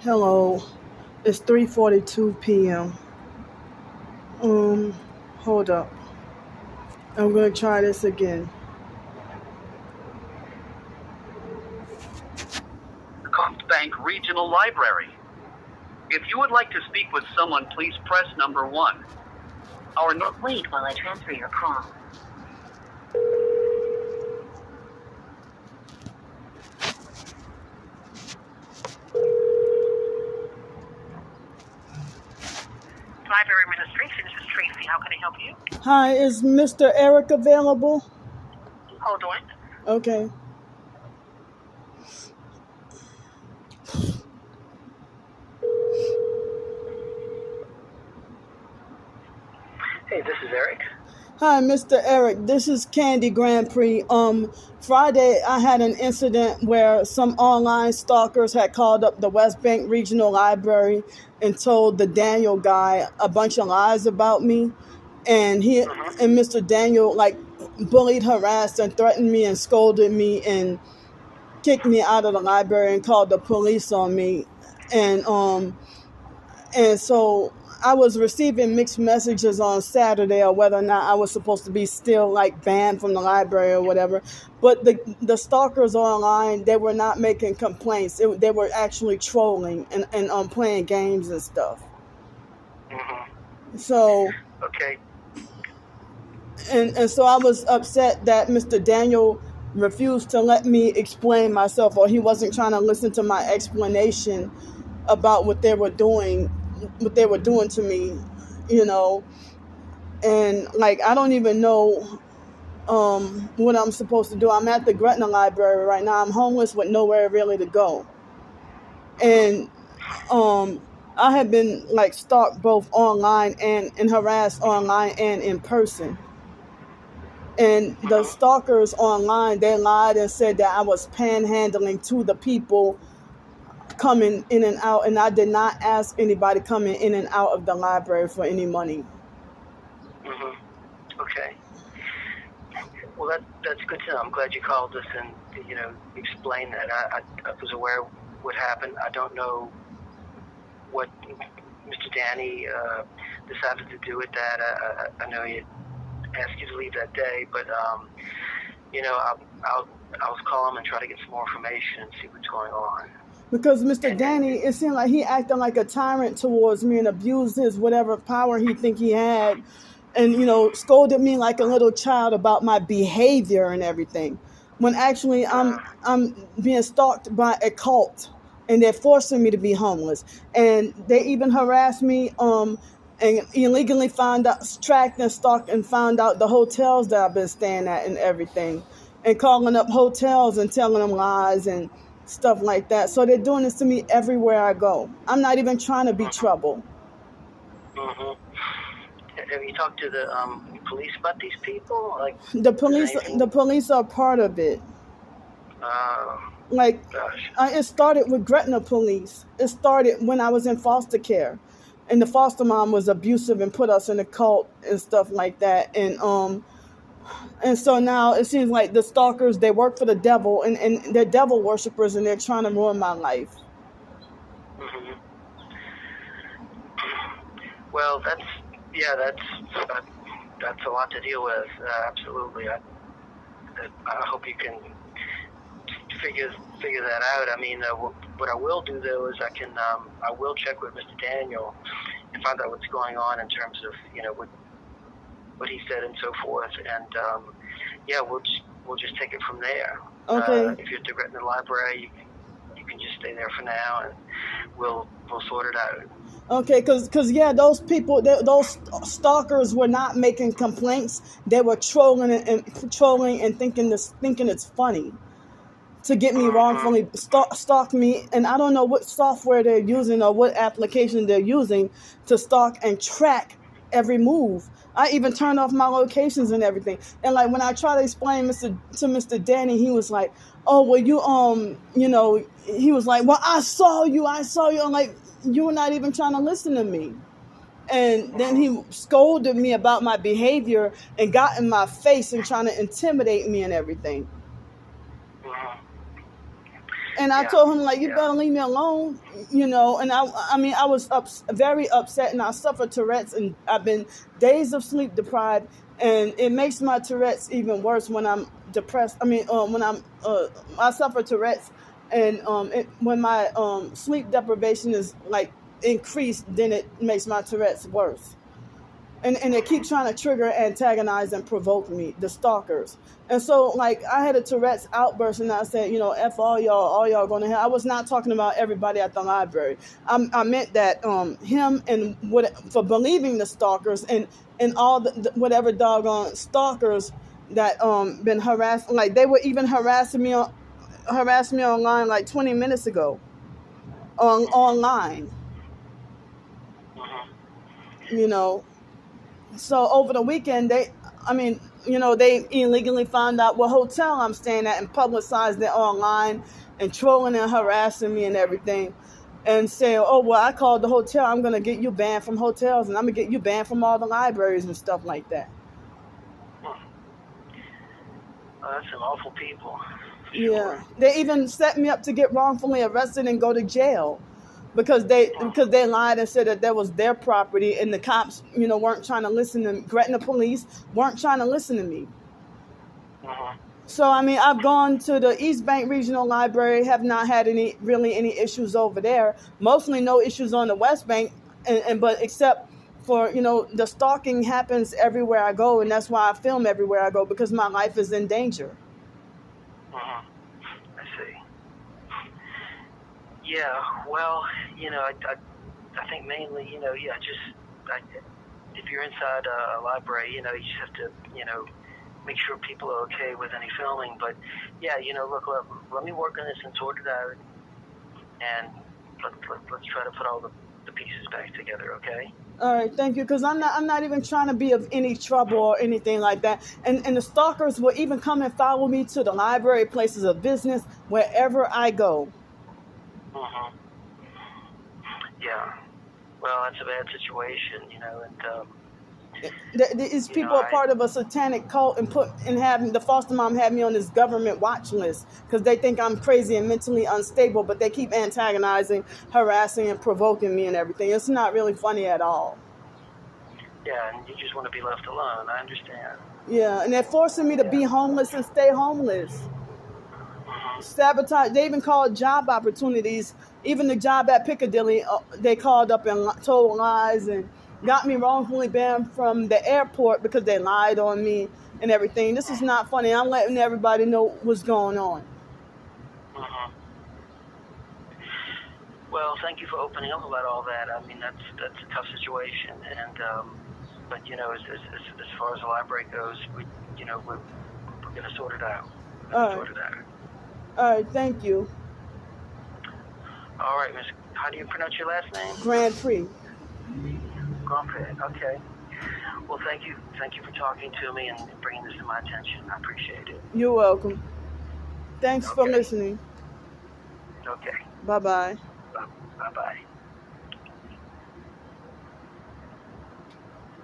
Hello, it's 3:42 p.m. Um, hold up. I'm gonna try this again. Bank Regional Library. If you would like to speak with someone, please press number 1. Wait while I transfer your call. Library Administration, this is Tracy. How can I help you? Hi, is Mr. Eric available? Hold on. Okay. Hey, this is Eric. Hi, Mr. Eric. This is Candy Grand Prix. Friday I had an incident where some online stalkers had called up the West Bank Regional Library and told the Daniel guy a bunch of lies about me. And Mr. Daniel bullied, harassed, and threatened me and scolded me and kicked me out of the library and called the police on me. And so I was receiving mixed messages on Saturday or whether or not I was supposed to be still banned from the library or whatever. But the stalkers online, they were not making complaints. They were actually trolling and playing games and stuff. So Okay. and so I was upset that Mr. Daniel refused to let me explain myself, or he wasn't trying to listen to my explanation about what they were doing to me, and I don't even know what I'm supposed to do. I'm at the Gretna Library right now. I'm homeless with nowhere really to go, and I have been stalked both online and harassed online and in person. And the stalkers online, they lied and said that I was panhandling to the people coming in and out, and I did not ask anybody coming in and out of the library for any money. Okay. Well, that's good to know. I'm glad you called us and explained that. I was aware of what happened. I don't know what Mr. Danny decided to do with that. I know he asked you to leave that day, but I'll call him and try to get some more information and see what's going on. Because Mr. Danny, it seemed like he acted like a tyrant towards me and abused his whatever power he think he had, and scolded me like a little child about my behavior and everything. When actually I'm being stalked by a cult, and they're forcing me to be homeless, and they even harassed me and illegally tracked and stalked and found out the hotels that I've been staying at and everything, and calling up hotels and telling them lies and stuff like that. So they're doing this to me everywhere I go. I'm not even trying to be trouble. Have you talked to the police about these people? The police are part of it. It started with Gretna police. It started when I was in foster care, and the foster mom was abusive and put us in a cult and stuff like that. And so now it seems like the stalkers, they work for the devil, and they're devil worshippers, and they're trying to ruin my life. Well, that's a lot to deal with. Absolutely. I hope you can figure that out. I mean, what I will do though is I will check with Mr. Daniel and find out what's going on in terms of what he said and so forth, and we'll just take it from there. Okay. If you're at the Gretna Library, you can just stay there for now, and we'll sort it out. Okay, because those people, those stalkers were not making complaints. They were trolling and thinking it's funny to get me wrongfully stalk me. And I don't know what software they're using or what application they're using to stalk and track every move. I even turned off my locations and everything. And when I try to explain to Mr. Danny, he was like, "Oh, well, he was like, well, I saw you. I'm like, you were not even trying to listen to me." And then he scolded me about my behavior and got in my face and trying to intimidate me and everything. And I told him, like, you better leave me alone, you know. And I mean, I was very upset, and I suffer Tourette's, and I've been days of sleep deprived, and it makes my Tourette's even worse when I'm depressed. I mean, when I suffer Tourette's, and when my sleep deprivation is like increased, then it makes my Tourette's worse. And they keep trying to trigger, antagonize, and provoke me, the stalkers. And so, like, I had a Tourette's outburst, and I said, you know, F all y'all going to hell. I was not talking about everybody at the library. I meant that him and for believing the stalkers and all the whatever doggone stalkers that been harassed. Like, they were even harassing me online like 20 minutes ago online. You know. So over the weekend, they illegally found out what hotel I'm staying at and publicized it online and trolling and harassing me and everything, and saying, oh, well, I called the hotel. I'm going to get you banned from hotels, and I'm going to get you banned from all the libraries and stuff like that. That's some awful people. Yeah. Sure. They even set me up to get wrongfully arrested and go to jail. Because they lied and said that that was their property, and the cops, weren't trying to listen to me. Gretna police weren't trying to listen to me. So, I mean, I've gone to the East Bank Regional Library, have not had any issues over there. Mostly no issues on the West Bank, but except for, the stalking happens everywhere I go, and that's why I film everywhere I go, because my life is in danger. I see. Yeah, well, I think mainly, if you're inside a library, you just have to, make sure people are okay with any filming. But yeah, look, let me work on this and sort it out, and let's try to put all the pieces back together, okay? All right, thank you. Because I'm not even trying to be of any trouble or anything like that. And the stalkers will even come and follow me to the library, places of business, wherever I go. Yeah. Well, that's a bad situation, and these people are part of a satanic cult, and having the foster mom had me on this government watch list because they think I'm crazy and mentally unstable, but they keep antagonizing, harassing, and provoking me and everything. It's not really funny at all. Yeah, and you just want to be left alone. I understand. Yeah, and they're forcing me to be homeless and stay homeless. Sabotage. They even called job opportunities. Even the job at Piccadilly, they called up and told lies and got me wrongfully banned from the airport because they lied on me and everything. This is not funny. I'm letting everybody know what's going on. Well, thank you for opening up about all that. I mean, that's a tough situation, and but as far as the library goes, we're gonna sort it out. All right, thank you. All right, Miss. How do you pronounce your last name? Grand Prix. Grand Prix. Okay. Well, thank you for talking to me and bringing this to my attention. I appreciate it. You're welcome. Thanks for listening. Okay. Bye-bye. Bye-bye.